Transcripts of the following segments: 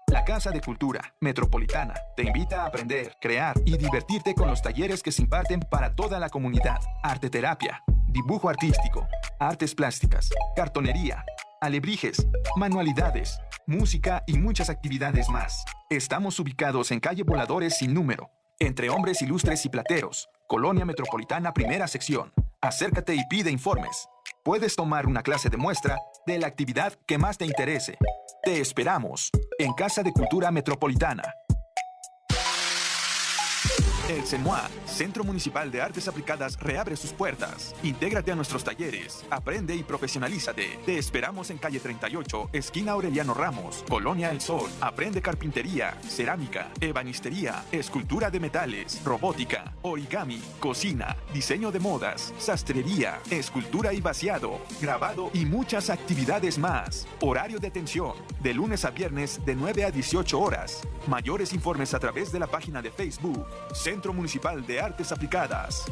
La Casa de Cultura Metropolitana te invita a aprender, crear y divertirte con los talleres que se imparten para toda la comunidad. Arteterapia, dibujo artístico, artes plásticas, cartonería, alebrijes, manualidades, música y muchas actividades más. Estamos ubicados en calle Voladores sin número, entre Hombres Ilustres y Plateros, Colonia Metropolitana, primera sección. Acércate y pide informes. Puedes tomar una clase de muestra de la actividad que más te interese. Te esperamos en Casa de Cultura Metropolitana. El CEMUA, Centro Municipal de Artes Aplicadas, reabre sus puertas. Intégrate a nuestros talleres, aprende y profesionalízate. Te esperamos en calle 38, esquina Aureliano Ramos, Colonia El Sol. Aprende carpintería, cerámica, ebanistería, escultura de metales, robótica, origami, cocina, diseño de modas, sastrería, escultura y vaciado, grabado y muchas actividades más. Horario de atención, de lunes a viernes de 9 a 18 horas. Mayores informes a través de la página de Facebook, Centro Municipal de Artes Aplicadas.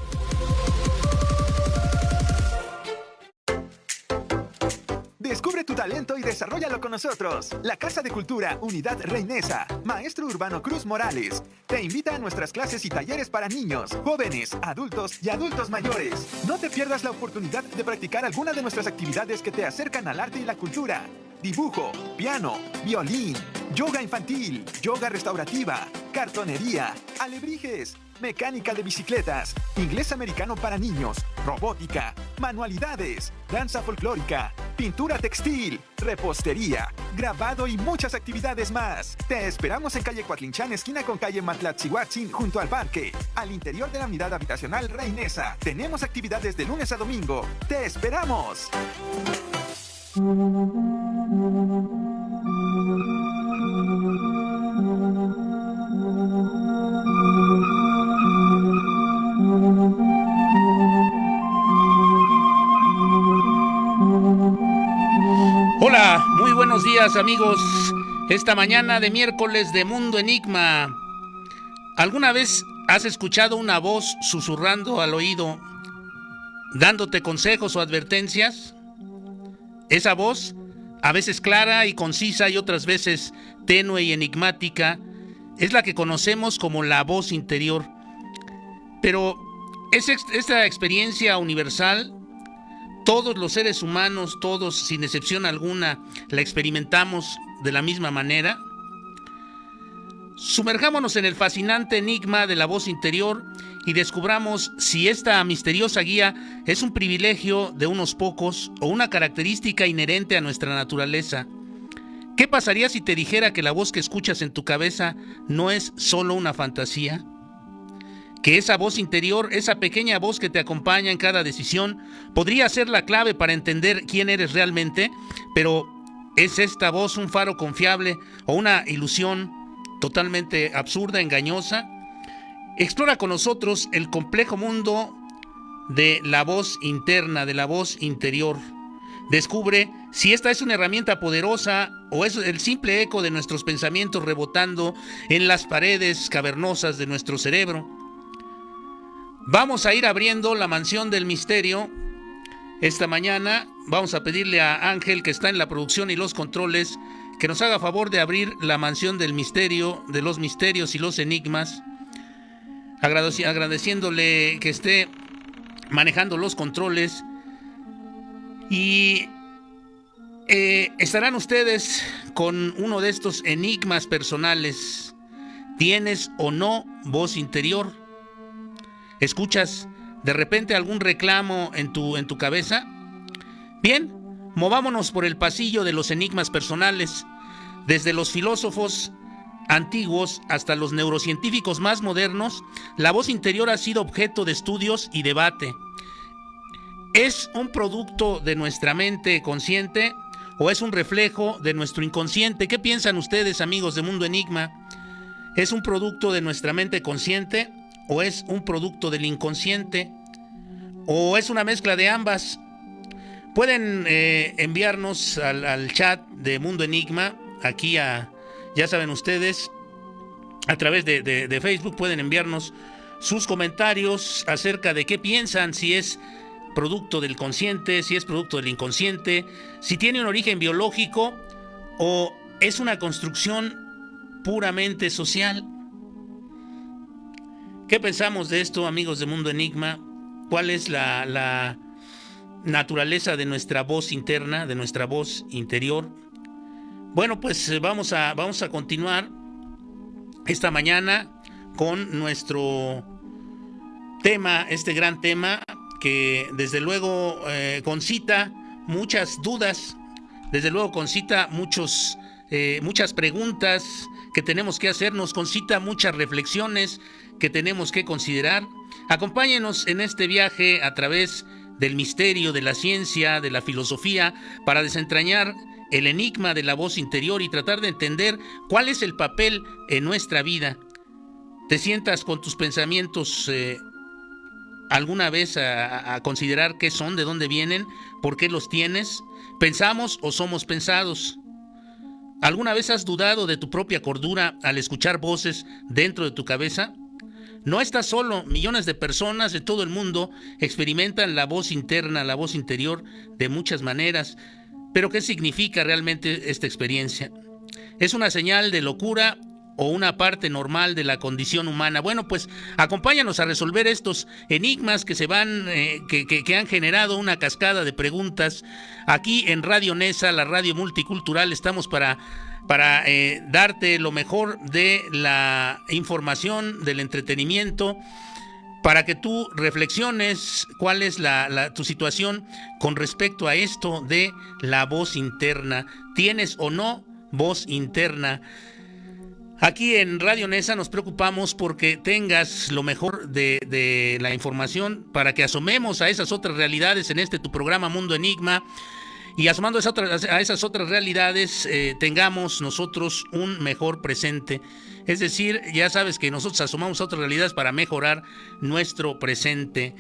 Descubre tu talento y desarróllalo con nosotros. La Casa de Cultura Unidad Reinesa, Maestro Urbano Cruz Morales, te invita a nuestras clases y talleres para niños, jóvenes, adultos y adultos mayores. No te pierdas la oportunidad de practicar alguna de nuestras actividades que te acercan al arte y la cultura. Dibujo, piano, violín, yoga infantil, yoga restaurativa, cartonería, alebrijes, mecánica de bicicletas, inglés americano para niños, robótica, manualidades, danza folclórica, pintura textil, repostería, grabado y muchas actividades más. Te esperamos en calle Coatlinchán, esquina con calle Matlatzihuatzin, junto al parque, al interior de la unidad habitacional Reinesa. Tenemos actividades de lunes a domingo. ¡Te esperamos! Hola, muy buenos días amigos. Esta mañana de miércoles de Mundo Enigma. ¿Alguna vez has escuchado una voz susurrando al oído, dándote consejos o advertencias? Esa voz, a veces clara y concisa y otras veces tenue y enigmática, es la que conocemos como la voz interior. Pero esta experiencia universal, todos los seres humanos, todos sin excepción alguna, la experimentamos de la misma manera. Sumerjámonos en el fascinante enigma de la voz interior y descubramos si esta misteriosa guía es un privilegio de unos pocos o una característica inherente a nuestra naturaleza. ¿Qué pasaría si te dijera que la voz que escuchas en tu cabeza no es solo una fantasía? Que esa voz interior, esa pequeña voz que te acompaña en cada decisión, podría ser la clave para entender quién eres realmente, pero ¿es esta voz un faro confiable o una ilusión totalmente absurda, engañosa? Explora con nosotros el complejo mundo de la voz interna, de la voz interior. Descubre si esta es una herramienta poderosa o es el simple eco de nuestros pensamientos rebotando en las paredes cavernosas de nuestro cerebro. Vamos a ir abriendo la mansión del misterio. Esta mañana vamos a pedirle a Ángel, que está en la producción y los controles, que nos haga favor de abrir la mansión del misterio, de los misterios y los enigmas, agradeciéndole que esté manejando los controles. Y estarán ustedes con uno de estos enigmas personales. ¿Tienes o no voz interior? ¿Escuchas de repente algún reclamo en tu cabeza? Bien, movámonos por el pasillo de los enigmas personales, desde los filósofos antiguos hasta los neurocientíficos más modernos. La voz interior ha sido objeto de estudios y debate. ¿Es un producto de nuestra mente consciente o es un reflejo de nuestro inconsciente? ¿Qué piensan ustedes, amigos de Mundo Enigma? ¿Es un producto de nuestra mente consciente o es un producto del inconsciente? ¿O es una mezcla de ambas? Pueden enviarnos al chat de Mundo Enigma, aquí ya saben ustedes, a través de Facebook pueden enviarnos sus comentarios acerca de qué piensan, si es producto del consciente, si es producto del inconsciente, si tiene un origen biológico o es una construcción puramente social? ¿Qué pensamos de esto, amigos de Mundo Enigma? ¿Cuál es la naturaleza de nuestra voz interna, de nuestra voz interior? Bueno, pues vamos a continuar esta mañana con nuestro tema, este gran tema que desde luego concita muchas dudas, desde luego concita muchas preguntas que tenemos que hacernos, concita muchas reflexiones que tenemos que considerar. Acompáñenos en este viaje a través del misterio, de la ciencia, de la filosofía, para desentrañar el enigma de la voz interior y tratar de entender cuál es el papel en nuestra vida. ¿Te sientas con tus pensamientos alguna vez a considerar qué son, de dónde vienen, por qué los tienes? ¿Pensamos o somos pensados? ¿Alguna vez has dudado de tu propia cordura al escuchar voces dentro de tu cabeza? No estás solo, millones de personas de todo el mundo experimentan la voz interna, la voz interior de muchas maneras. ¿Pero qué significa realmente esta experiencia? ¿Es una señal de locura o una parte normal de la condición humana? Bueno, pues acompáñanos a resolver estos enigmas que que han generado una cascada de preguntas. Aquí en Radio Nesa, la radio multicultural, estamos para darte lo mejor de la información, del entretenimiento, para que tú reflexiones cuál es tu situación con respecto a esto de la voz interna. ¿Tienes o no voz interna? Aquí en Radio Nesa nos preocupamos porque tengas lo mejor de la información para que asomemos a esas otras realidades en tu programa Mundo Enigma. Y asomando a esas otras realidades, tengamos nosotros un mejor presente. Es decir, ya sabes que nosotros asomamos a otras realidades para mejorar nuestro presente.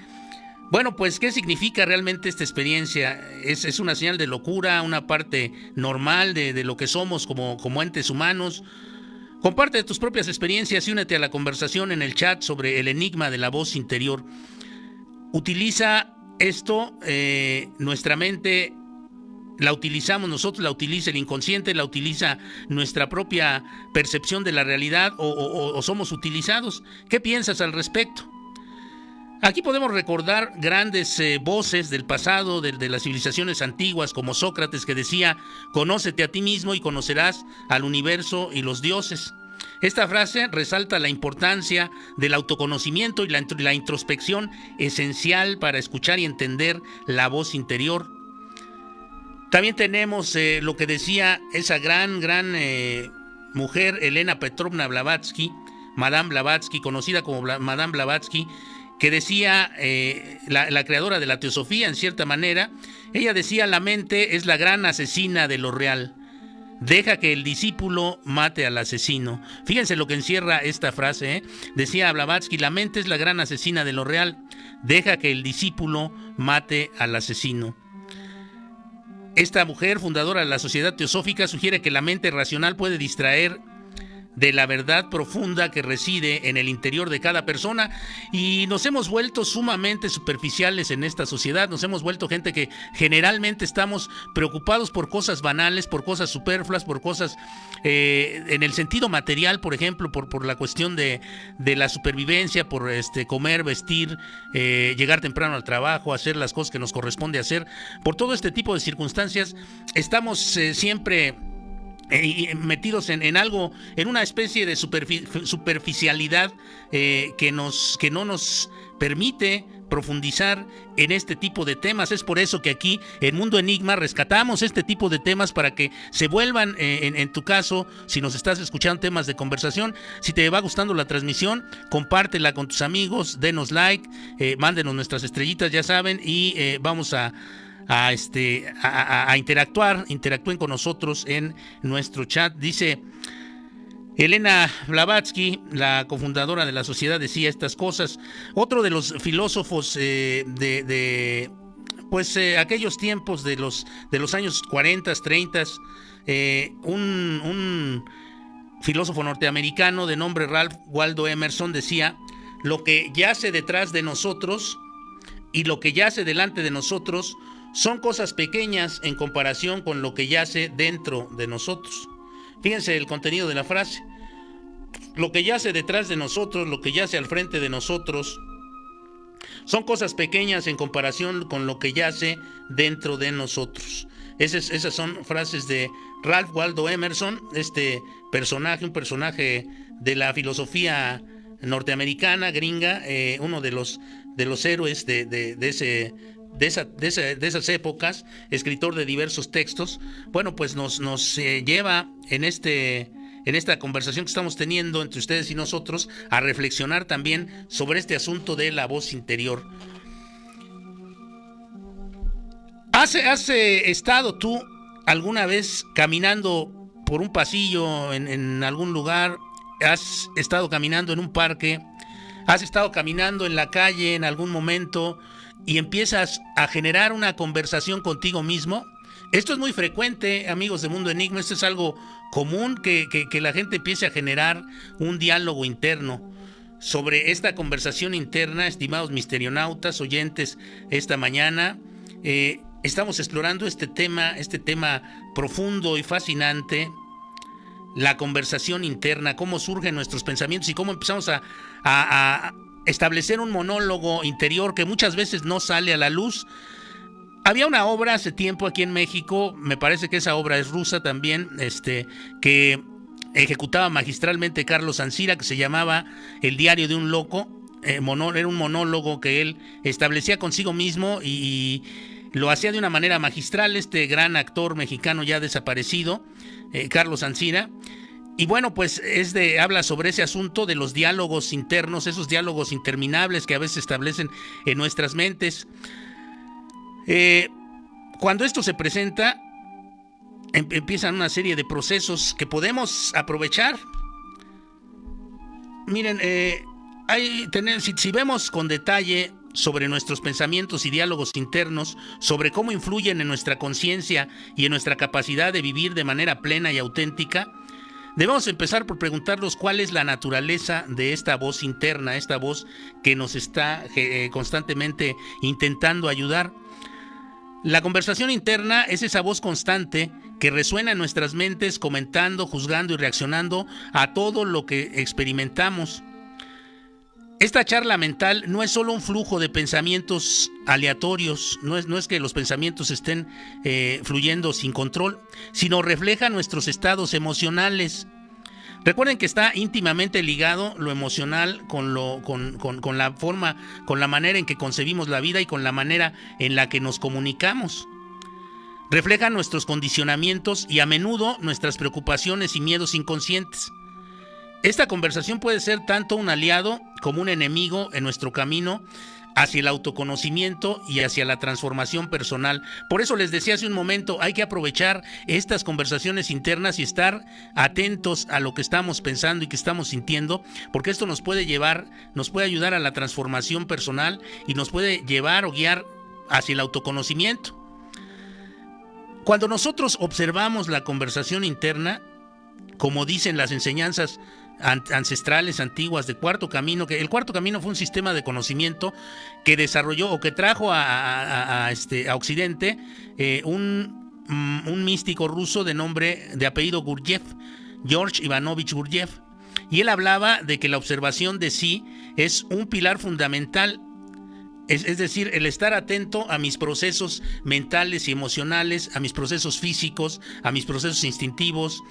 Bueno, pues, ¿qué significa realmente esta experiencia? ¿Es una señal de locura, una parte normal de lo que somos como entes humanos? Comparte tus propias experiencias y únete a la conversación en el chat sobre el enigma de la voz interior. Utiliza esto, nuestra mente la utilizamos nosotros, la utiliza el inconsciente, la utiliza nuestra propia percepción de la realidad o somos utilizados. ¿Qué piensas al respecto? Aquí podemos recordar grandes voces del pasado, de las civilizaciones antiguas, como Sócrates, que decía: conócete a ti mismo y conocerás al universo y los dioses. Esta frase resalta la importancia del autoconocimiento y la introspección esencial para escuchar y entender la voz interior. También tenemos lo que decía esa gran mujer, Elena Petrovna Blavatsky, Madame Blavatsky, conocida como Madame Blavatsky, que decía, la creadora de la teosofía, en cierta manera, ella decía: la mente es la gran asesina de lo real. Deja que el discípulo mate al asesino. Fíjense lo que encierra esta frase, ¿eh? Decía Blavatsky: la mente es la gran asesina de lo real. Deja que el discípulo mate al asesino. Esta mujer, fundadora de la Sociedad Teosófica, sugiere que la mente racional puede distraer de la verdad profunda que reside en el interior de cada persona, y nos hemos vuelto sumamente superficiales en esta sociedad. Nos hemos vuelto gente que generalmente estamos preocupados por cosas banales, por cosas superfluas, por cosas en el sentido material, por ejemplo, por la cuestión de la supervivencia, por comer, vestir, llegar temprano al trabajo, hacer las cosas que nos corresponde hacer. Por todo este tipo de circunstancias estamos siempre metidos en algo, en una especie de superficialidad que no nos permite profundizar en este tipo de temas. Es por eso que aquí en Mundo Enigma rescatamos este tipo de temas para que se vuelvan, en tu caso, si nos estás escuchando, temas de conversación. Si te va gustando la transmisión, compártela con tus amigos, denos like, mándenos nuestras estrellitas, ya saben, y vamos a interactuar. Interactúen con nosotros en nuestro chat. Dice Elena Blavatsky, la cofundadora de la sociedad, decía estas cosas. Otro de los filósofos aquellos tiempos de los años 40, 30, un filósofo norteamericano de nombre Ralph Waldo Emerson decía: lo que yace detrás de nosotros y lo que yace delante de nosotros son cosas pequeñas en comparación con lo que yace dentro de nosotros. Fíjense el contenido de la frase. Lo que yace detrás de nosotros, lo que yace al frente de nosotros, son cosas pequeñas en comparación con lo que yace dentro de nosotros. Esas son frases de Ralph Waldo Emerson, un personaje de la filosofía norteamericana, gringa, uno de los héroes de esas épocas, escritor de diversos textos. Bueno, pues nos lleva en esta conversación que estamos teniendo entre ustedes y nosotros a reflexionar también sobre este asunto de la voz interior. ¿Has estado tú alguna vez caminando por un pasillo en algún lugar? ¿Has estado caminando en un parque? ¿Has estado caminando en la calle en algún momento y empiezas a generar una conversación contigo mismo? Esto es muy frecuente, amigos de Mundo Enigma. Esto es algo común, que la gente empiece a generar un diálogo interno. Sobre esta conversación interna, estimados misterionautas, oyentes, esta mañana estamos explorando este tema profundo y fascinante, la conversación interna, cómo surgen nuestros pensamientos y cómo empezamos a establecer un monólogo interior que muchas veces no sale a la luz. Había una obra hace tiempo aquí en México, me parece que esa obra es rusa también, que ejecutaba magistralmente Carlos Ancira, que se llamaba El diario de un loco. Era un monólogo que él establecía consigo mismo y lo hacía de una manera magistral, este gran actor mexicano ya desaparecido, Carlos Ancira. Y bueno, pues habla sobre ese asunto de los diálogos internos, esos diálogos interminables que a veces se establecen en nuestras mentes. Cuando esto se presenta, empiezan una serie de procesos que podemos aprovechar. Miren, si vemos con detalle sobre nuestros pensamientos y diálogos internos, sobre cómo influyen en nuestra conciencia y en nuestra capacidad de vivir de manera plena y auténtica, debemos empezar por preguntarnos cuál es la naturaleza de esta voz interna, esta voz que nos está constantemente intentando ayudar. La conversación interna es esa voz constante que resuena en nuestras mentes, comentando, juzgando y reaccionando a todo lo que experimentamos. Esta charla mental no es solo un flujo de pensamientos aleatorios, no es que los pensamientos estén fluyendo sin control, sino refleja nuestros estados emocionales. Recuerden que está íntimamente ligado lo emocional con la forma, con la manera en que concebimos la vida y con la manera en la que nos comunicamos. Refleja nuestros condicionamientos y a menudo nuestras preocupaciones y miedos inconscientes. Esta conversación puede ser tanto un aliado como un enemigo en nuestro camino hacia el autoconocimiento y hacia la transformación personal. Por eso les decía hace un momento, hay que aprovechar estas conversaciones internas y estar atentos a lo que estamos pensando y que estamos sintiendo, porque esto nos puede ayudar a la transformación personal y nos puede llevar o guiar hacia el autoconocimiento. Cuando nosotros observamos la conversación interna, como dicen las enseñanzas ancestrales antiguas de Cuarto Camino, que el Cuarto Camino fue un sistema de conocimiento que desarrolló o que trajo a Occidente un místico ruso de apellido Gurdjieff, George Ivanovich Gurdjieff, y él hablaba de que la observación de sí es un pilar fundamental. Es decir, el estar atento a mis procesos mentales y emocionales, a mis procesos físicos, a mis procesos instintivos,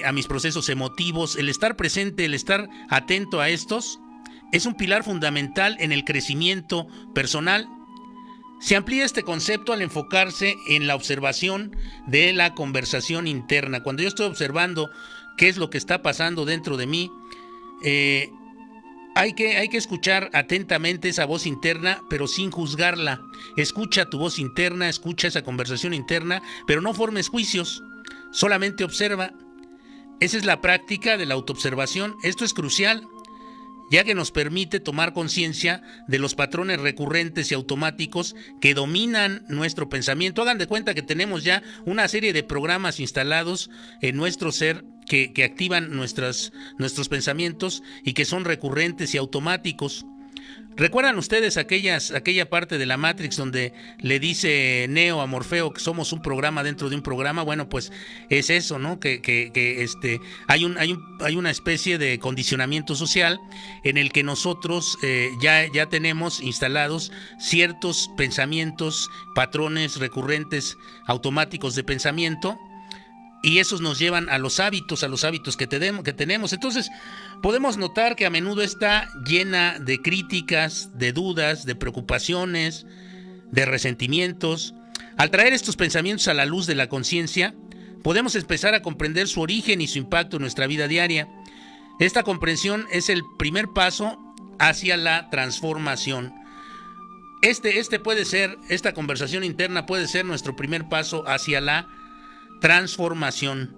a mis procesos emotivos. El estar presente, el estar atento a estos, es un pilar fundamental en el crecimiento personal. Se amplía este concepto al enfocarse en la observación de la conversación interna. Cuando yo estoy observando qué es lo que está pasando dentro de mí, hay que escuchar atentamente esa voz interna, pero sin juzgarla. Escucha tu voz interna, escucha esa conversación interna, pero no formes juicios, solamente observa. Esa es la práctica de la autoobservación. Esto es crucial, ya que nos permite tomar conciencia de los patrones recurrentes y automáticos que dominan nuestro pensamiento. Hagan de cuenta que tenemos ya una serie de programas instalados en nuestro ser que activan nuestros pensamientos y que son recurrentes y automáticos. ¿Recuerdan ustedes aquella parte de la Matrix donde le dice Neo a Morfeo que somos un programa dentro de un programa? Bueno, pues es eso, ¿no? Que hay una especie de condicionamiento social en el que nosotros ya tenemos instalados ciertos pensamientos, patrones recurrentes automáticos de pensamiento. Y esos nos llevan a los hábitos que tenemos. Entonces, podemos notar que a menudo está llena de críticas, de dudas, de preocupaciones, de resentimientos. Al traer estos pensamientos a la luz de la conciencia, podemos empezar a comprender su origen y su impacto en nuestra vida diaria. Esta comprensión es el primer paso hacia la transformación. Esta conversación interna puede ser nuestro primer paso hacia la transformación.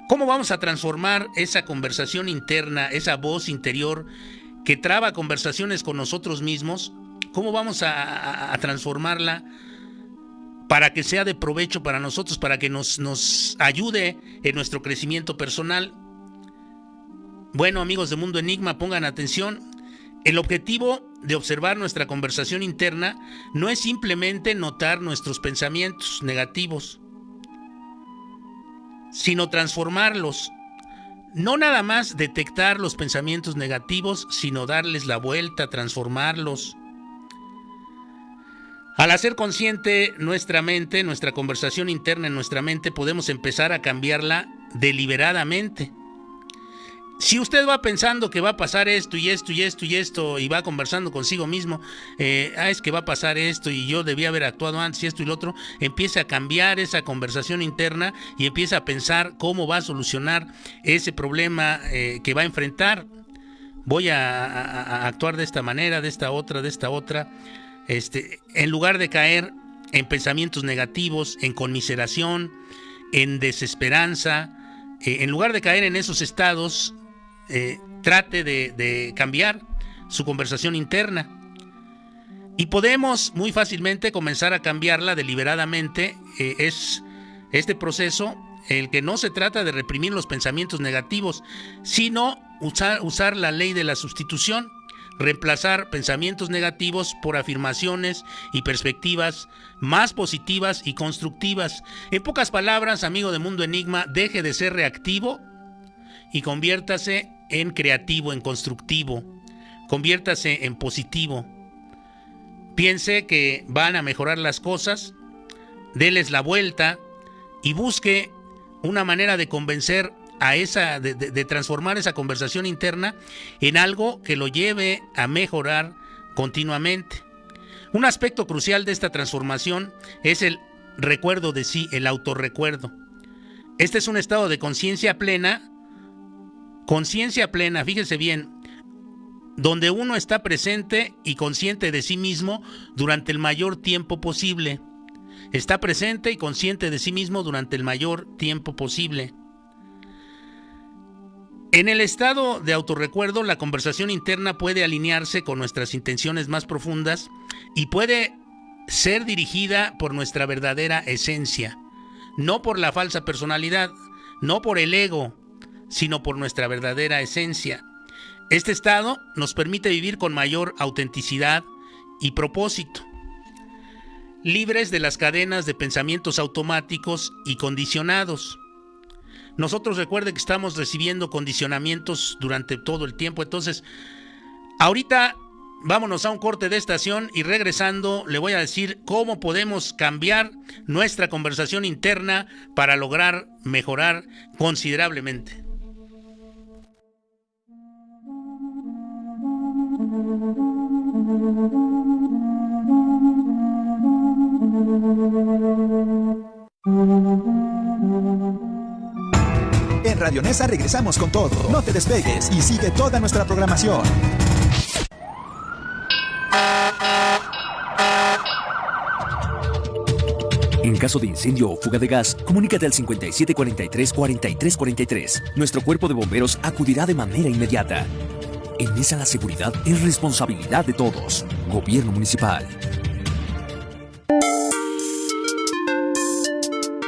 ¿Cómo vamos a transformar esa conversación interna, esa voz interior que traba conversaciones con nosotros mismos? ¿Cómo vamos a transformarla para que sea de provecho para nosotros, para que nos ayude en nuestro crecimiento personal? Bueno, amigos de Mundo Enigma, pongan atención. El objetivo de observar nuestra conversación interna no es simplemente notar nuestros pensamientos negativos, sino transformarlos. No nada más detectar los pensamientos negativos, sino darles la vuelta, transformarlos. Al hacer consciente nuestra mente, nuestra conversación interna en nuestra mente, podemos empezar a cambiarla deliberadamente. Si usted va pensando que va a pasar esto y esto y esto y esto, y va conversando consigo mismo, es que va a pasar esto y yo debía haber actuado antes y esto y lo otro, empiece a cambiar esa conversación interna y empieza a pensar cómo va a solucionar ese problema que va a enfrentar. Voy a actuar de esta manera, de esta otra. En lugar de caer en pensamientos negativos, en conmiseración, en desesperanza, en lugar de caer en esos estados, trate de cambiar su conversación interna. Y podemos muy fácilmente comenzar a cambiarla deliberadamente. Es este proceso el que no se trata de reprimir los pensamientos negativos, sino usar la ley de la sustitución, reemplazar pensamientos negativos por afirmaciones y perspectivas más positivas y constructivas. En pocas palabras, amigo de Mundo Enigma, deje de ser reactivo y conviértase en creativo, en constructivo. Conviértase en positivo. Piense que van a mejorar las cosas, déles la vuelta y busque una manera de convencer de transformar esa conversación interna en algo que lo lleve a mejorar continuamente. Un aspecto crucial de esta transformación es el recuerdo de sí, el autorrecuerdo. Este es un estado de conciencia plena, fíjese bien, donde uno está presente y consciente de sí mismo durante el mayor tiempo posible. Está presente y consciente de sí mismo durante el mayor tiempo posible. En el estado de autorrecuerdo, la conversación interna puede alinearse con nuestras intenciones más profundas y puede ser dirigida por nuestra verdadera esencia, no por la falsa personalidad, no por el ego, sino por nuestra verdadera esencia. Este estado nos permite vivir con mayor autenticidad y propósito, libres de las cadenas de pensamientos automáticos y condicionados. Nosotros, recuerde que estamos recibiendo condicionamientos durante todo el tiempo. Entonces, ahorita vámonos a un corte de estación y regresando le voy a decir cómo podemos cambiar nuestra conversación interna para lograr mejorar considerablemente. En Radio Nesa regresamos con todo. No te despegues y sigue toda nuestra programación. En caso de incendio o fuga de gas, comunícate al 5743-4343. Nuestro cuerpo de bomberos acudirá de manera inmediata. En Nesa la seguridad es responsabilidad de todos. Gobierno Municipal.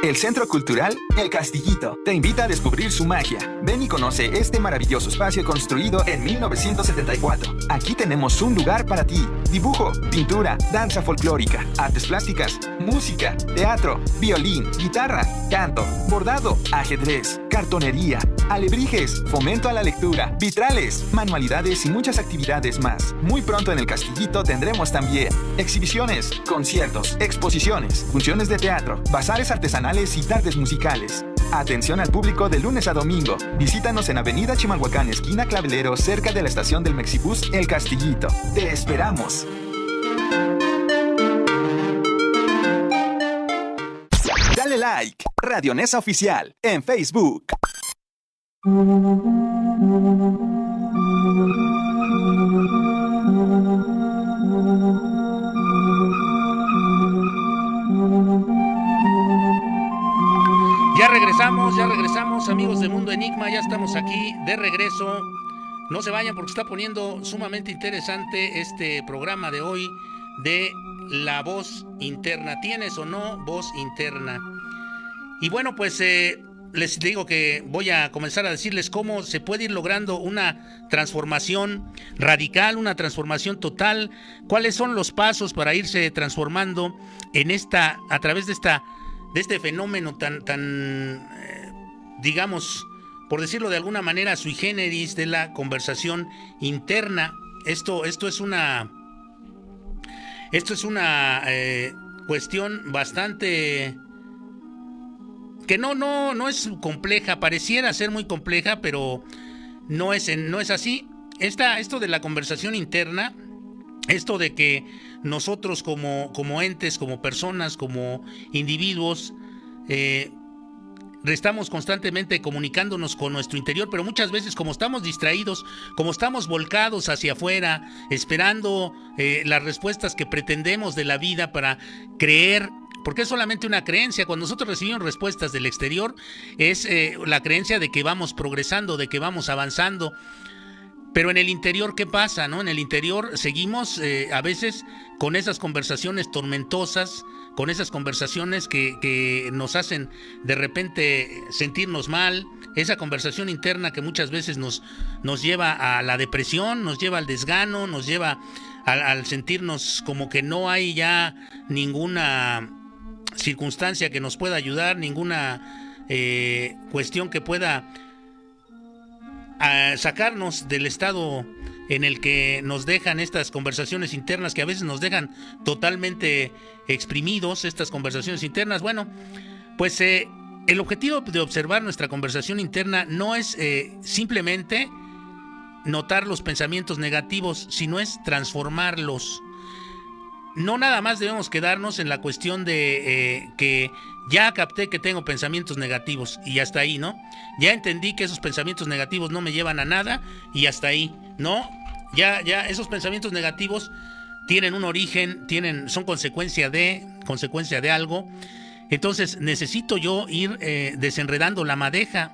El Centro Cultural El Castillito te invita a descubrir su magia. Ven y conoce este maravilloso espacio construido en 1974. Aquí tenemos un lugar para ti. Dibujo, pintura, danza folclórica, artes plásticas, música, teatro, violín, guitarra, canto, bordado, ajedrez, cartonería, alebrijes, fomento a la lectura, vitrales, manualidades y muchas actividades más. Muy pronto en El Castillito tendremos también exhibiciones, conciertos, exposiciones, funciones de teatro, bazares artesanales y tardes musicales. Atención al público de lunes a domingo. Visítanos en Avenida Chimalhuacán, esquina Clavelero, cerca de la estación del Mexibus El Castillito. ¡Te esperamos! Dale like. Radio Nesa Oficial en Facebook. Ya regresamos, amigos de Mundo Enigma, ya estamos aquí de regreso. No se vayan porque está poniendo sumamente interesante este programa de hoy de la voz interna. ¿Tienes o no voz interna? Y bueno, pues les digo que voy a comenzar a decirles cómo se puede ir logrando una transformación radical, una transformación total. ¿Cuáles son los pasos para irse transformando en a través de este fenómeno tan digamos, por decirlo de alguna manera, sui generis de la conversación interna? Esto es una cuestión bastante que no es compleja, pareciera ser muy compleja, pero no es así. Esto de la conversación interna, esto de que nosotros como entes, como personas, como individuos, estamos constantemente comunicándonos con nuestro interior, pero muchas veces como estamos distraídos, como estamos volcados hacia afuera, esperando las respuestas que pretendemos de la vida para creer, porque es solamente una creencia. Cuando nosotros recibimos respuestas del exterior, es la creencia de que vamos progresando, de que vamos avanzando. Pero en el interior, ¿qué pasa, no? En el interior seguimos a veces con esas conversaciones tormentosas, con esas conversaciones que nos hacen de repente sentirnos mal, esa conversación interna que muchas veces nos lleva a la depresión, nos lleva al desgano, nos lleva al sentirnos como que no hay ya ninguna circunstancia que nos pueda ayudar, ninguna cuestión que pueda sacarnos del estado en el que nos dejan estas conversaciones internas, que a veces nos dejan totalmente exprimidos, estas conversaciones internas. Bueno, pues el objetivo de observar nuestra conversación interna no es simplemente notar los pensamientos negativos, sino es transformarlos. No nada más debemos quedarnos en la cuestión de que ya capté que tengo pensamientos negativos y hasta ahí, ¿no? Ya entendí que esos pensamientos negativos no me llevan a nada y hasta ahí, ¿no? Ya esos pensamientos negativos tienen un origen, son consecuencia de algo. Entonces necesito yo ir desenredando la madeja,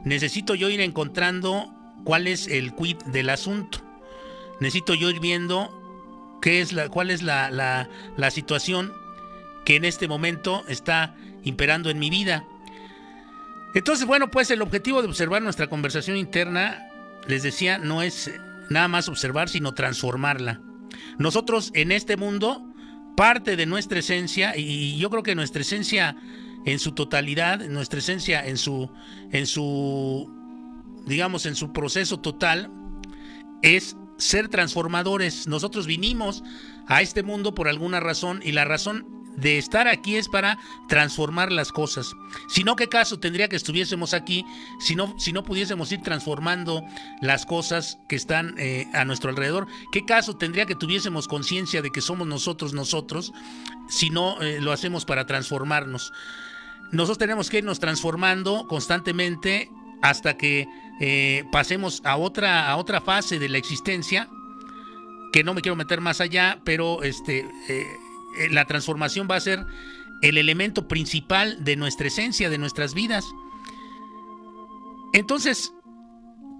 necesito yo ir encontrando cuál es el quid del asunto, necesito yo ir viendo cuál es la situación que en este momento está imperando en mi vida. Entonces, bueno, pues el objetivo de observar nuestra conversación interna, les decía, no es nada más observar, sino transformarla. Nosotros en este mundo, parte de nuestra esencia, y yo creo que nuestra esencia en su totalidad, nuestra esencia en su digamos, en su proceso total, es ser transformadores. Nosotros vinimos a este mundo por alguna razón, y la razón de estar aquí es para transformar las cosas. Si no, ¿qué caso tendría que estuviésemos aquí si no pudiésemos ir transformando las cosas que están a nuestro alrededor? ¿Qué caso tendría que tuviésemos conciencia de que somos nosotros si no lo hacemos para transformarnos? Nosotros tenemos que irnos transformando constantemente hasta que pasemos a otra fase de la existencia, que no me quiero meter más allá, pero la transformación va a ser el elemento principal de nuestra esencia, de nuestras vidas. Entonces,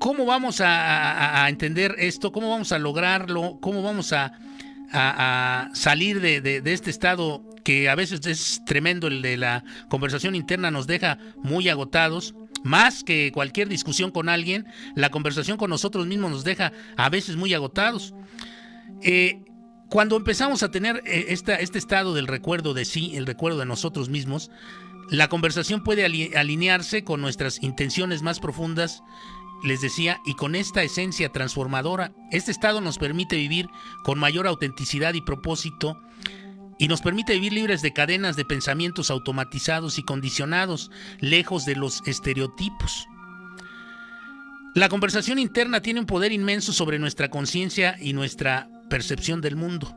¿cómo vamos a entender esto? ¿Cómo vamos a lograrlo? ¿Cómo vamos a salir de este estado que a veces es tremendo, el de la conversación interna, nos deja muy agotados. Más que cualquier discusión con alguien, la conversación con nosotros mismos nos deja a veces muy agotados. Cuando empezamos a tener este estado del recuerdo de sí, el recuerdo de nosotros mismos, la conversación puede alinearse con nuestras intenciones más profundas, les decía, y con esta esencia transformadora. Este estado nos permite vivir con mayor autenticidad y propósito, y nos permite vivir libres de cadenas de pensamientos automatizados y condicionados, lejos de los estereotipos. La conversación interna tiene un poder inmenso sobre nuestra conciencia y nuestra percepción del mundo.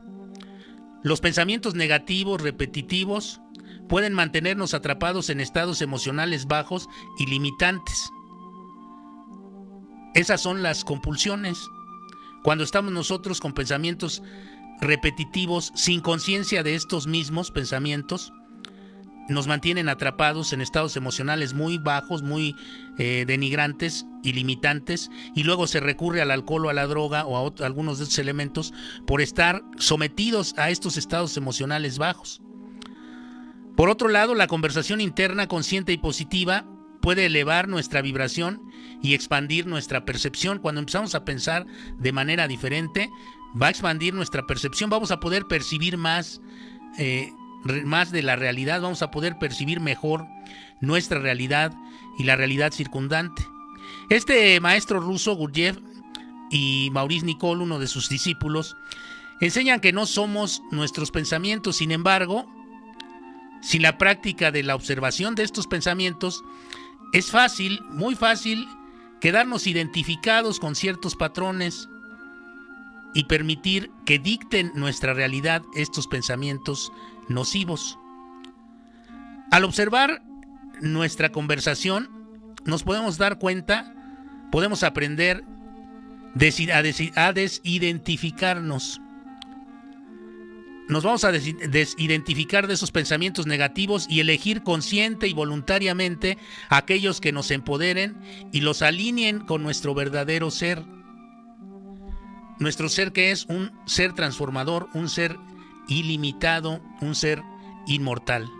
Los pensamientos negativos, repetitivos, pueden mantenernos atrapados en estados emocionales bajos y limitantes. Esas son las compulsiones. Cuando estamos nosotros con pensamientos repetitivos, sin conciencia de estos mismos pensamientos, nos mantienen atrapados en estados emocionales muy bajos, muy denigrantes y limitantes, y luego se recurre al alcohol o a la droga o a algunos de estos elementos por estar sometidos a estos estados emocionales bajos. Por otro lado, la conversación interna consciente y positiva puede elevar nuestra vibración y expandir nuestra percepción. Cuando empezamos a pensar de manera diferente, va a expandir nuestra percepción, vamos a poder percibir más de la realidad, vamos a poder percibir mejor nuestra realidad y la realidad circundante. Este maestro ruso, Gurdjieff, y Maurice Nicoll, uno de sus discípulos, enseñan que no somos nuestros pensamientos. Sin embargo, sin la práctica de la observación de estos pensamientos, es fácil, muy fácil, quedarnos identificados con ciertos patrones y permitir que dicten nuestra realidad estos pensamientos nocivos. Al observar nuestra conversación, nos podemos dar cuenta, podemos aprender a desidentificarnos. Nos vamos a desidentificar de esos pensamientos negativos y elegir consciente y voluntariamente aquellos que nos empoderen y los alineen con nuestro verdadero ser. Nuestro ser, que es un ser transformador, un ser ilimitado, un ser inmortal.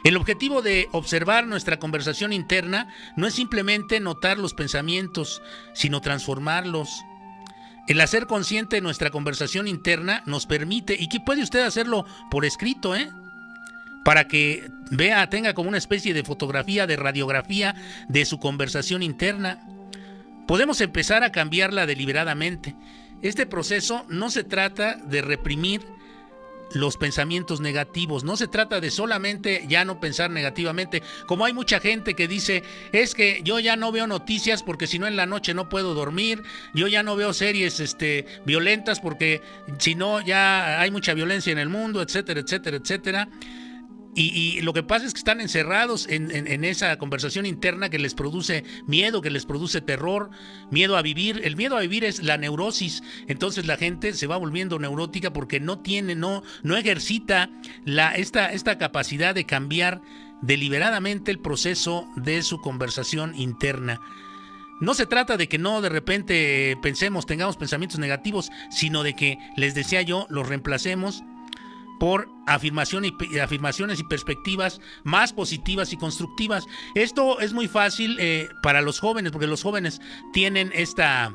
El objetivo de observar nuestra conversación interna no es simplemente notar los pensamientos, sino transformarlos. El hacer consciente de nuestra conversación interna nos permite, y que puede usted hacerlo por escrito, para que tenga como una especie de fotografía, de radiografía de su conversación interna. Podemos empezar a cambiarla deliberadamente. Este proceso no se trata de reprimir los pensamientos negativos, no se trata de solamente ya no pensar negativamente, como hay mucha gente que dice, es que yo ya no veo noticias porque si no en la noche no puedo dormir, yo ya no veo series violentas porque si no ya hay mucha violencia en el mundo, etcétera, etcétera, etcétera. Y lo que pasa es que están encerrados en esa conversación interna que les produce miedo, que les produce terror, miedo a vivir. El miedo a vivir es la neurosis. Entonces la gente se va volviendo neurótica porque no ejercita esta capacidad de cambiar deliberadamente el proceso de su conversación interna. No se trata de que no de repente tengamos pensamientos negativos, sino de que, les decía yo, los reemplacemos por afirmaciones y perspectivas más positivas y constructivas. Esto es muy fácil para los jóvenes, porque los jóvenes tienen esta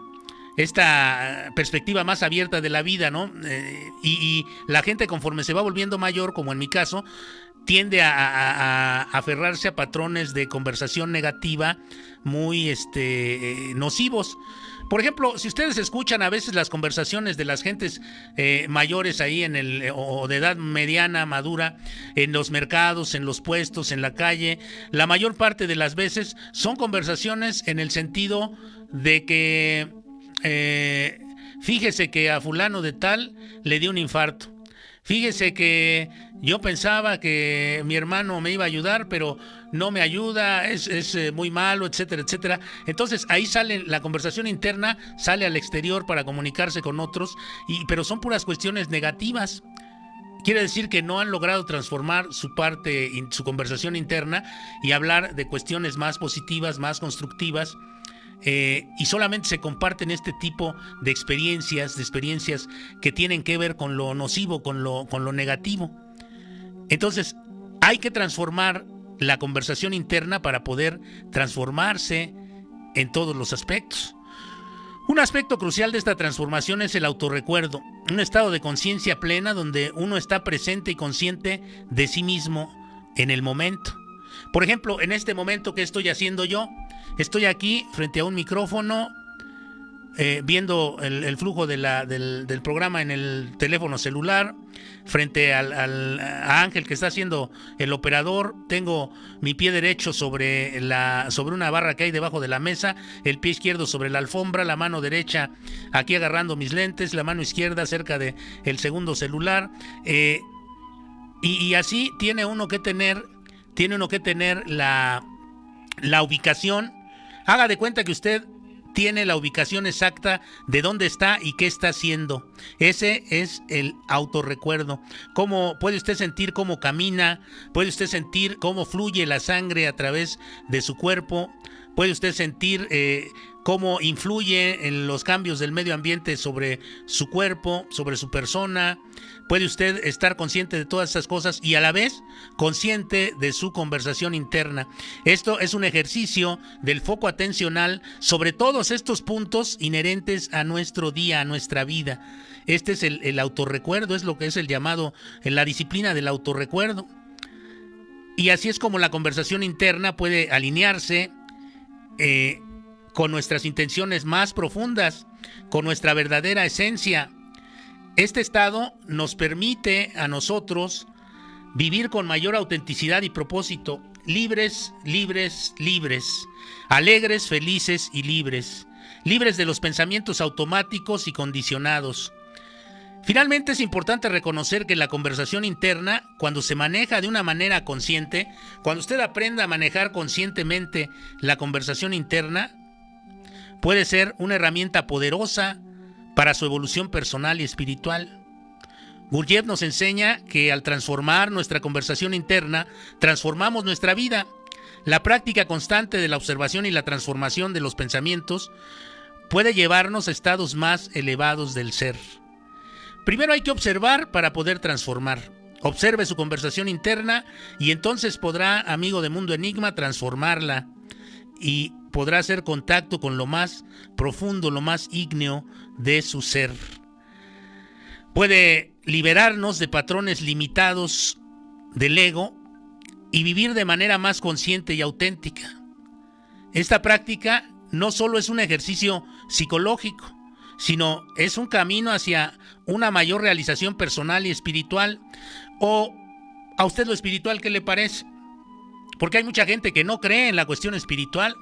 perspectiva más abierta de la vida, ¿no? Y la gente, conforme se va volviendo mayor, como en mi caso, tiende a aferrarse a patrones de conversación negativa muy nocivos. Por ejemplo, si ustedes escuchan a veces las conversaciones de las gentes mayores ahí o de edad mediana, madura, en los mercados, en los puestos, en la calle, la mayor parte de las veces son conversaciones en el sentido de que fíjese que a fulano de tal le dio un infarto. Fíjese que yo pensaba que mi hermano me iba a ayudar, pero no me ayuda, es muy malo, etcétera, etcétera. Entonces ahí la conversación interna sale al exterior para comunicarse con otros, pero son puras cuestiones negativas. Quiere decir que no han logrado transformar su conversación interna y hablar de cuestiones más positivas, más constructivas. Y solamente se comparten este tipo de experiencias que tienen que ver con lo nocivo, con lo negativo. Entonces, hay que transformar la conversación interna para poder transformarse en todos los aspectos. Un aspecto crucial de esta transformación es el autorrecuerdo, un estado de conciencia plena donde uno está presente y consciente de sí mismo en el momento. Por ejemplo, en este momento que estoy haciendo yo, estoy aquí frente a un micrófono, viendo el flujo del programa en el teléfono celular, frente a Ángel, que está haciendo el operador. Tengo mi pie derecho sobre una barra que hay debajo de la mesa, el pie izquierdo sobre la alfombra, la mano derecha aquí agarrando mis lentes, la mano izquierda cerca del segundo celular, y así tiene uno que tener la ubicación. Haga de cuenta que usted tiene la ubicación exacta de dónde está y qué está haciendo. Ese es el autorrecuerdo. Cómo puede usted sentir cómo camina, puede usted sentir cómo fluye la sangre a través de su cuerpo, puede usted sentir cómo influye en los cambios del medio ambiente sobre su cuerpo, sobre su persona. Puede usted estar consciente de todas esas cosas y a la vez consciente de su conversación interna. Esto es un ejercicio del foco atencional sobre todos estos puntos inherentes a nuestro día, a nuestra vida. Este es el autorrecuerdo, es lo que es el llamado, la disciplina del autorrecuerdo. Y así es como la conversación interna puede alinearse con nuestras intenciones más profundas, con nuestra verdadera esencia. Este estado nos permite a nosotros vivir con mayor autenticidad y propósito, libres, alegres, felices y libres de los pensamientos automáticos y condicionados. Finalmente, es importante reconocer que la conversación interna, cuando se maneja de una manera consciente, cuando usted aprenda a manejar conscientemente la conversación interna, puede ser una herramienta poderosa para su evolución personal y espiritual. Gurdjieff nos enseña que al transformar nuestra conversación interna, transformamos nuestra vida. La práctica constante de la observación y la transformación de los pensamientos puede llevarnos a estados más elevados del ser. Primero hay que observar para poder transformar. Observe su conversación interna y entonces podrá, amigo de Mundo Enigma, transformarla y podrá hacer contacto con lo más profundo, lo más ígneo de su ser. Puede liberarnos de patrones limitados del ego y vivir de manera más consciente y auténtica. Esta práctica no solo es un ejercicio psicológico, sino es un camino hacia una mayor realización personal y espiritual. ¿O a usted lo espiritual qué le parece? Porque hay mucha gente que no cree en la cuestión espiritual,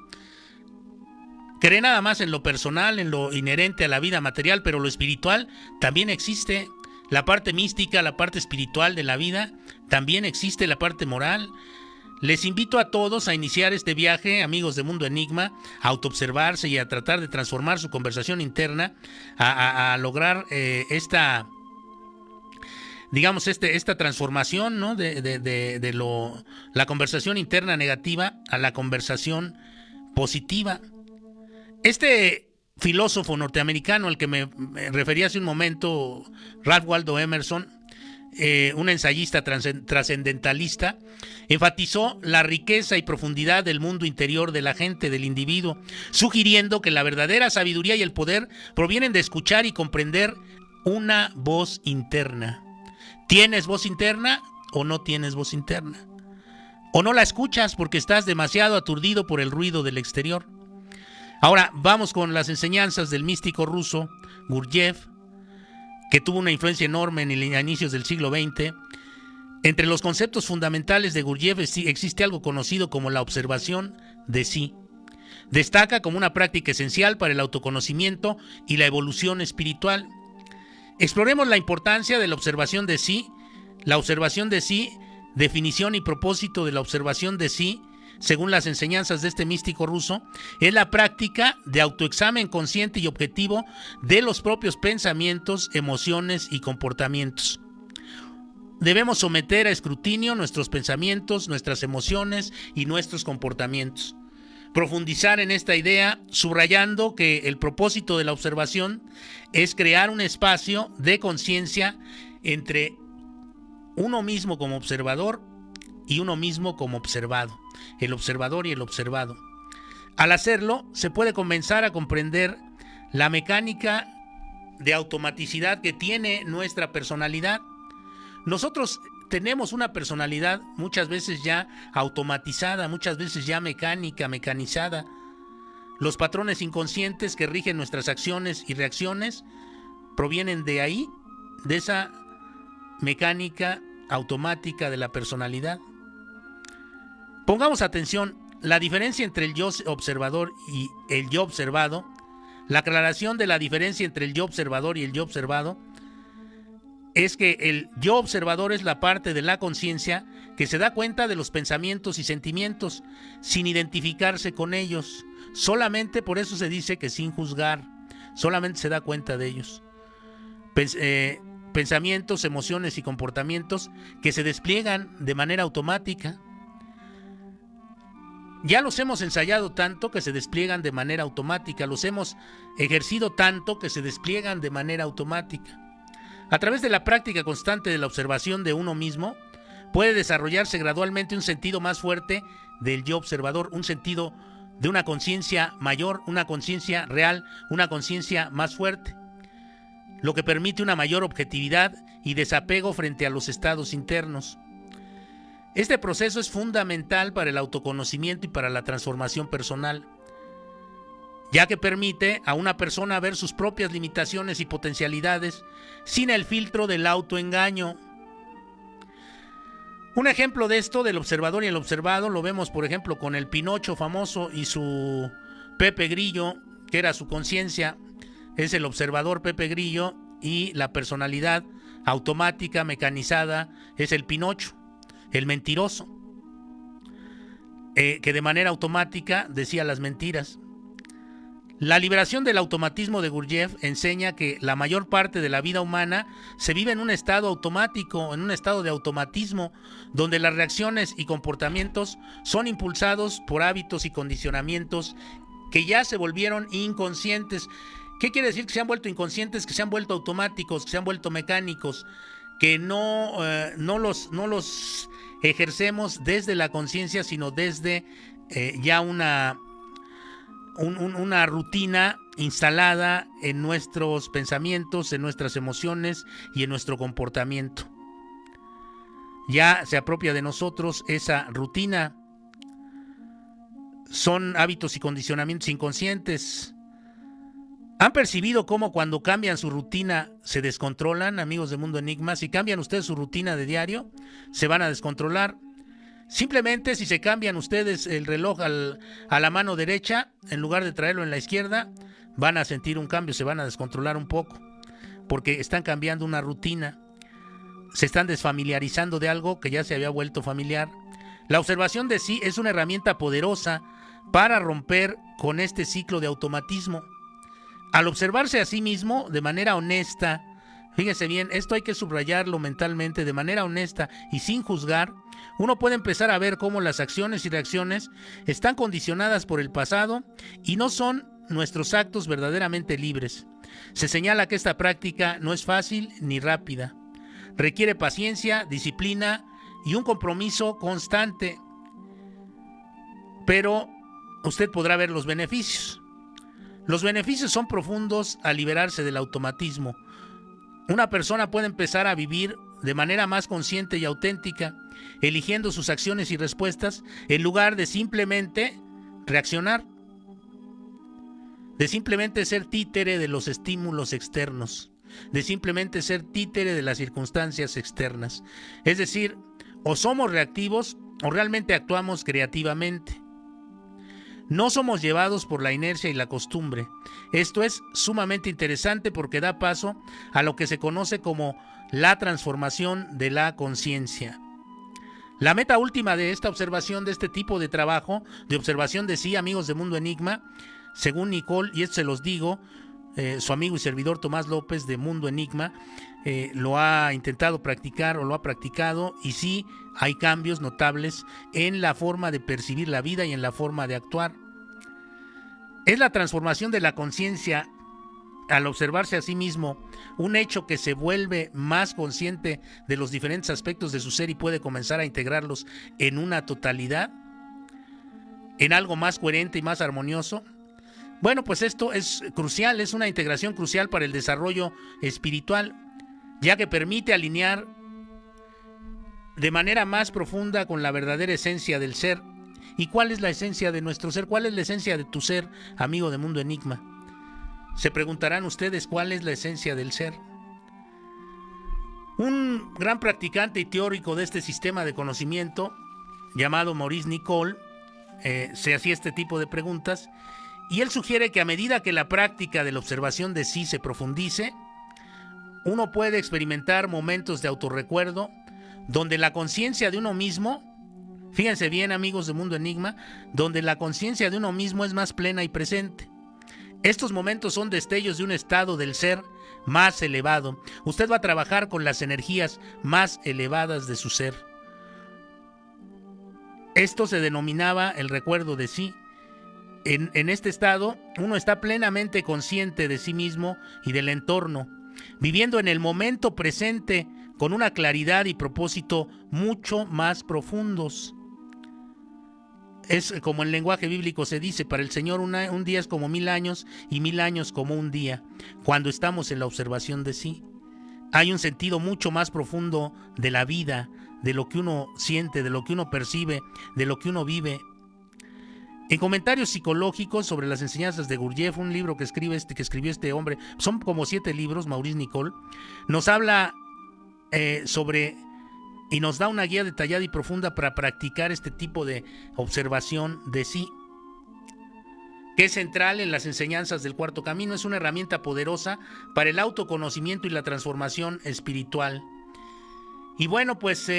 cree nada más en lo personal, en lo inherente a la vida material, pero lo espiritual también existe. La parte mística, la parte espiritual de la vida, también existe la parte moral. Les invito a todos a iniciar este viaje, amigos de Mundo Enigma, a autoobservarse y a tratar de transformar su conversación interna, a lograr esta transformación, ¿no? de la conversación interna negativa a la conversación positiva. Este filósofo norteamericano al que me referí hace un momento, Ralph Waldo Emerson, un ensayista trascendentalista, enfatizó la riqueza y profundidad del mundo interior de la gente, del individuo, sugiriendo que la verdadera sabiduría y el poder provienen de escuchar y comprender una voz interna. ¿Tienes voz interna o no tienes voz interna? ¿O no la escuchas porque estás demasiado aturdido por el ruido del exterior? Ahora vamos con las enseñanzas del místico ruso Gurdjieff, que tuvo una influencia enorme en inicios del siglo XX. Entre los conceptos fundamentales de Gurdjieff existe algo conocido como la observación de sí. Destaca como una práctica esencial para el autoconocimiento y la evolución espiritual. Exploremos la importancia de la observación de sí. La observación de sí, definición y propósito de la observación de sí, según las enseñanzas de este místico ruso, es la práctica de autoexamen consciente y objetivo de los propios pensamientos, emociones y comportamientos. Debemos someter a escrutinio nuestros pensamientos, nuestras emociones y nuestros comportamientos. Profundizar en esta idea, subrayando que el propósito de la observación es crear un espacio de conciencia entre uno mismo como observador y uno mismo como observado, el observador y el observado. Al hacerlo, se puede comenzar a comprender la mecánica de automaticidad que tiene nuestra personalidad. Nosotros tenemos una personalidad muchas veces ya automatizada, muchas veces ya mecánica, mecanizada. Los patrones inconscientes que rigen nuestras acciones y reacciones provienen de ahí, de esa mecánica automática de la personalidad. Pongamos atención, la diferencia entre el yo observador y el yo observado, la aclaración de la diferencia entre el yo observador y el yo observado, es que el yo observador es la parte de la conciencia que se da cuenta de los pensamientos y sentimientos sin identificarse con ellos. Solamente por eso se dice que sin juzgar, solamente se da cuenta de ellos. Pensamientos, emociones y comportamientos que se despliegan de manera automática. Ya los hemos ensayado tanto que se despliegan de manera automática, los hemos ejercido tanto que se despliegan de manera automática. A través de la práctica constante de la observación de uno mismo, puede desarrollarse gradualmente un sentido más fuerte del yo observador, un sentido de una conciencia mayor, una conciencia real, una conciencia más fuerte, lo que permite una mayor objetividad y desapego frente a los estados internos. Este proceso es fundamental para el autoconocimiento y para la transformación personal, ya que permite a una persona ver sus propias limitaciones y potencialidades sin el filtro del autoengaño. Un ejemplo de esto, del observador y el observado, lo vemos por ejemplo con el Pinocho famoso y su Pepe Grillo, que era su conciencia. Es el observador Pepe Grillo y la personalidad automática, mecanizada, es el Pinocho, el mentiroso, que de manera automática decía las mentiras. La liberación del automatismo de Gurdjieff enseña que la mayor parte de la vida humana se vive en un estado automático, en un estado de automatismo, donde las reacciones y comportamientos son impulsados por hábitos y condicionamientos que ya se volvieron inconscientes. ¿Qué quiere decir que se han vuelto inconscientes? Que se han vuelto automáticos, que se han vuelto mecánicos, que no los ejercemos desde la conciencia, sino desde ya una rutina instalada en nuestros pensamientos, en nuestras emociones y en nuestro comportamiento. Ya se apropia de nosotros esa rutina. Son hábitos y condicionamientos inconscientes. ¿Han percibido cómo cuando cambian su rutina se descontrolan, amigos de Mundo Enigma? Si cambian ustedes su rutina de diario, se van a descontrolar. Simplemente si se cambian ustedes el reloj a la mano derecha, en lugar de traerlo en la izquierda, van a sentir un cambio, se van a descontrolar un poco, porque están cambiando una rutina, se están desfamiliarizando de algo que ya se había vuelto familiar. La observación de sí es una herramienta poderosa para romper con este ciclo de automatismo. Al observarse a sí mismo de manera honesta, fíjense bien, esto hay que subrayarlo mentalmente, de manera honesta y sin juzgar, uno puede empezar a ver cómo las acciones y reacciones están condicionadas por el pasado y no son nuestros actos verdaderamente libres. Se señala que esta práctica no es fácil ni rápida. Requiere paciencia, disciplina y un compromiso constante. Pero usted podrá ver los beneficios. Los beneficios son profundos al liberarse del automatismo. Una persona puede empezar a vivir de manera más consciente y auténtica, eligiendo sus acciones y respuestas en lugar de simplemente reaccionar, de simplemente ser títere de los estímulos externos, de simplemente ser títere de las circunstancias externas. Es decir, o somos reactivos o realmente actuamos creativamente. No somos llevados por la inercia y la costumbre. Esto es sumamente interesante porque da paso a lo que se conoce como la transformación de la conciencia. La meta última de esta observación, de este tipo de trabajo, de observación de sí, amigos de Mundo Enigma, según Nicole, y esto se los digo, su amigo y servidor Tomás López de Mundo Enigma, lo ha intentado practicar o lo ha practicado, y sí hay cambios notables en la forma de percibir la vida y en la forma de actuar. Es la transformación de la conciencia al observarse a sí mismo, un hecho que se vuelve más consciente de los diferentes aspectos de su ser y puede comenzar a integrarlos en una totalidad, en algo más coherente y más armonioso. Bueno, pues esto es crucial, es una integración crucial para el desarrollo espiritual, ya que permite alinear de manera más profunda con la verdadera esencia del ser. ¿Y cuál es la esencia de nuestro ser? ¿Cuál es la esencia de tu ser, amigo de Mundo Enigma? Se preguntarán ustedes, ¿cuál es la esencia del ser? Un gran practicante y teórico de este sistema de conocimiento, llamado Maurice Nicoll, se hacía este tipo de preguntas, y él sugiere que a medida que la práctica de la observación de sí se profundice, uno puede experimentar momentos de autorrecuerdo donde la conciencia de uno mismo, fíjense bien, amigos de Mundo Enigma, donde la conciencia de uno mismo es más plena y presente. Estos momentos son destellos de un estado del ser más elevado. Usted va a trabajar con las energías más elevadas de su ser. Esto se denominaba el recuerdo de sí. En este estado, uno está plenamente consciente de sí mismo y del entorno, viviendo en el momento presente con una claridad y propósito mucho más profundos. Es como en lenguaje bíblico se dice, para el Señor un día es como 1000 años y 1000 años como un día, cuando estamos en la observación de sí. Hay un sentido mucho más profundo de la vida, de lo que uno siente, de lo que uno percibe, de lo que uno vive. En comentarios psicológicos sobre las enseñanzas de Gurdjieff, un libro que escribió este hombre, son como 7 libros, Maurice Nicoll, nos habla sobre y nos da una guía detallada y profunda para practicar este tipo de observación de sí, que es central en las enseñanzas del Cuarto Camino. Es una herramienta poderosa para el autoconocimiento y la transformación espiritual. Y bueno, pues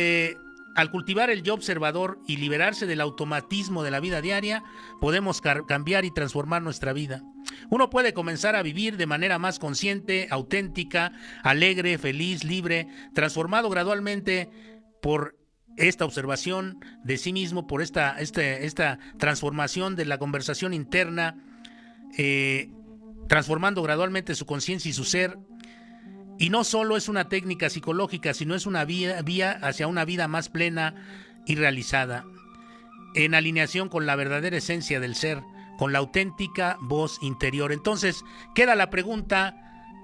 al cultivar el yo observador y liberarse del automatismo de la vida diaria, podemos cambiar y transformar nuestra vida. Uno puede comenzar a vivir de manera más consciente, auténtica, alegre, feliz, libre, transformado gradualmente por esta observación de sí mismo, por esta transformación de la conversación interna, transformando gradualmente su conciencia y su ser. Y no solo es una técnica psicológica, sino es una vía hacia una vida más plena y realizada, en alineación con la verdadera esencia del ser, con la auténtica voz interior. Entonces, queda la pregunta,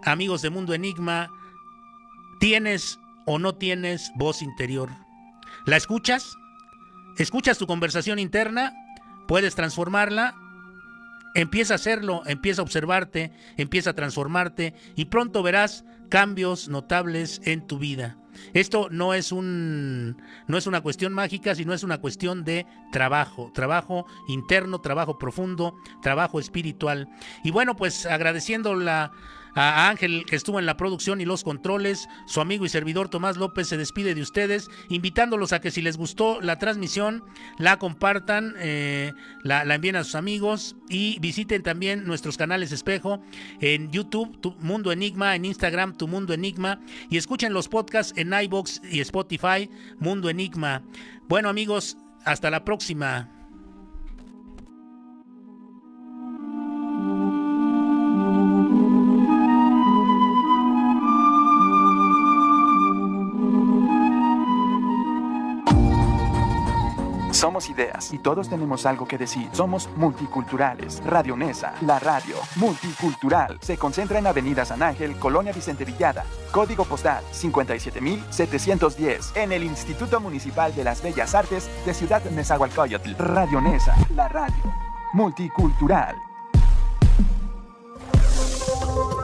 amigos de Mundo Enigma, ¿tienes o no tienes voz interior? ¿La escuchas? ¿Escuchas tu conversación interna? ¿Puedes transformarla? Empieza a hacerlo, empieza a observarte, empieza a transformarte y pronto verás cambios notables en tu vida. Esto no es una cuestión mágica, sino es una cuestión de trabajo interno, trabajo profundo, trabajo espiritual. Y bueno, pues agradeciendo a Ángel, que estuvo en la producción y los controles, su amigo y servidor Tomás López se despide de ustedes, invitándolos a que si les gustó la transmisión, la compartan, la envíen a sus amigos y visiten también nuestros canales espejo en YouTube, Tu Mundo Enigma, en Instagram, Tu Mundo Enigma, y escuchen los podcasts en iVoox y Spotify, Mundo Enigma. Bueno, amigos, hasta la próxima. Somos ideas y todos tenemos algo que decir. Somos multiculturales. Radio Nesa, la radio multicultural. Se concentra en Avenida San Ángel, Colonia Vicente Villada. Código postal 57710. En el Instituto Municipal de las Bellas Artes de Ciudad Nezahualcóyotl. Radio Nesa, la radio multicultural.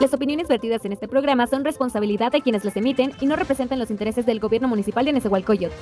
Las opiniones vertidas en este programa son responsabilidad de quienes las emiten y no representan los intereses del Gobierno Municipal de Nezahualcóyotl.